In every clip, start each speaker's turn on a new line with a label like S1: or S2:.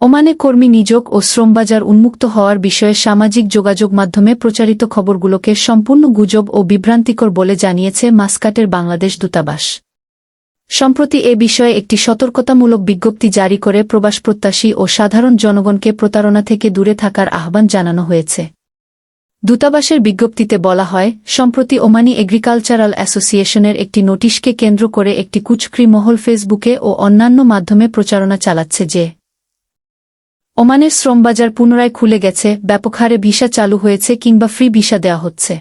S1: ওমানে কর্মী নিযোগ ও শ্রমবাজার উন্মুক্ত হওয়ার বিষয়ে সামাজিক যোগাযোগ মাধ্যমে প্রচারিত খবরগুলোকে সম্পূর্ণ গুজব ও বিভ্রান্তিকর বলে জানিয়েছে মাস্কাটের বাংলাদেশ দূতাবাস। সম্প্রতি এ বিষয়ে একটি সতর্কতামূলক বিজ্ঞপ্তি জারি করে প্রবাসপ্রত্যাশী ও সাধারণ জনগণকে প্রতারণা থেকে দূরে থাকার আহ্বান জানানো হয়েছে। দূতাবাসের বিজ্ঞপ্তিতে বলা হয়, সম্প্রতি ওমানি এগ্রিকালচারাল অ্যাসোসিয়েশনের একটি নোটিশকে কেন্দ্র করে একটি কুচক্রি মহল ফেসবুকে ও অন্যান্য মাধ্যমে প্রচারণা চালাচ্ছে যে ওমানের শ্রমবাজার পুনরায় খুলে গেছে, ব্যাপক হারে ভিসা চালু হয়েছে কিংবা ফ্রি ভিসা দেওয়া হচ্ছে।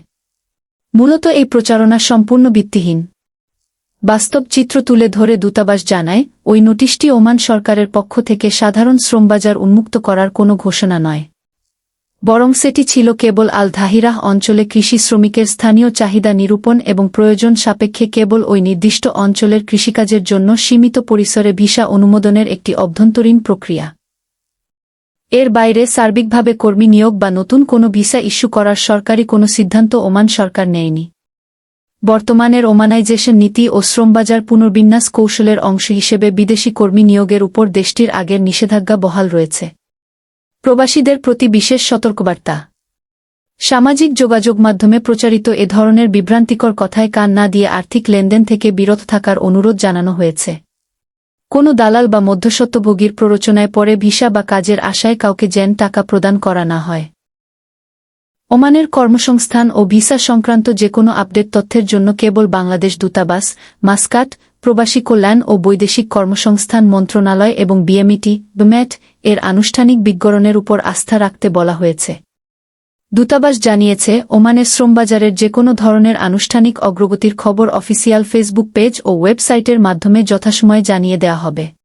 S1: মূলত এই প্রচারণা সম্পূর্ণ ভিত্তিহীন। বাস্তব চিত্র তুলে ধরে দূতাবাস জানায়, ওই নোটিশটি ওমান সরকারের পক্ষ থেকে সাধারণ শ্রমবাজার উন্মুক্ত করার কোনো ঘোষণা নয়, বরং সেটি ছিল কেবল আল ধাহিরাহ অঞ্চলে কৃষি শ্রমিকের স্থানীয় চাহিদা নিরূপণ এবং প্রয়োজন সাপেক্ষে কেবল ওই নির্দিষ্ট অঞ্চলের কৃষিকাজের জন্য সীমিত পরিসরে ভিসা অনুমোদনের একটি অভ্যন্তরীণ প্রক্রিয়া। এর বাইরে সার্বিকভাবে কর্মী নিয়োগ বা নতুন কোনো ভিসা ইস্যু করার সরকারি কোনো সিদ্ধান্ত ওমান সরকার নেয়নি। বর্তমানের ওমানাইজেশন নীতি ও শ্রমবাজার পুনর্বিন্যাস কৌশলের অংশ হিসেবে বিদেশি কর্মী নিয়োগের উপর দেশটির আগের নিষেধাজ্ঞা বহাল রয়েছে। প্রবাসীদের প্রতি বিশেষ সতর্কবার্তা। সামাজিক যোগাযোগ মাধ্যমে প্রচারিত এ ধরনের বিভ্রান্তিকর কথায় কান না দিয়ে আর্থিক লেনদেন থেকে বিরত থাকার অনুরোধ জানানো হয়েছে। কোনো দালাল বা মধ্যস্বত্বভোগীর প্ররোচনায় পরে ভিসা বা কাজের আশায় কাউকে যেন টাকা প্রদান করা না হয়। ওমানের কর্মসংস্থান ও ভিসা সংক্রান্ত যেকোনো আপডেট তথ্যের জন্য কেবল বাংলাদেশ দূতাবাস, মাস্কাট, প্রবাসী কল্যাণ ও বৈদেশিক কর্মসংস্থান মন্ত্রণালয় এবং বিএমইটি BMET এর আনুষ্ঠানিক বিজ্ঞরণের উপর আস্থা রাখতে বলা হয়েছে। দূতাবাস জানিয়েছে, ওমানের শ্রমবাজারের যেকোনো ধরনের আনুষ্ঠানিক অগ্রগতির খবর অফিসিয়াল ফেসবুক পেজ ও ওয়েবসাইটের মাধ্যমে যথাসময়ে জানিয়ে দেওয়া হবে।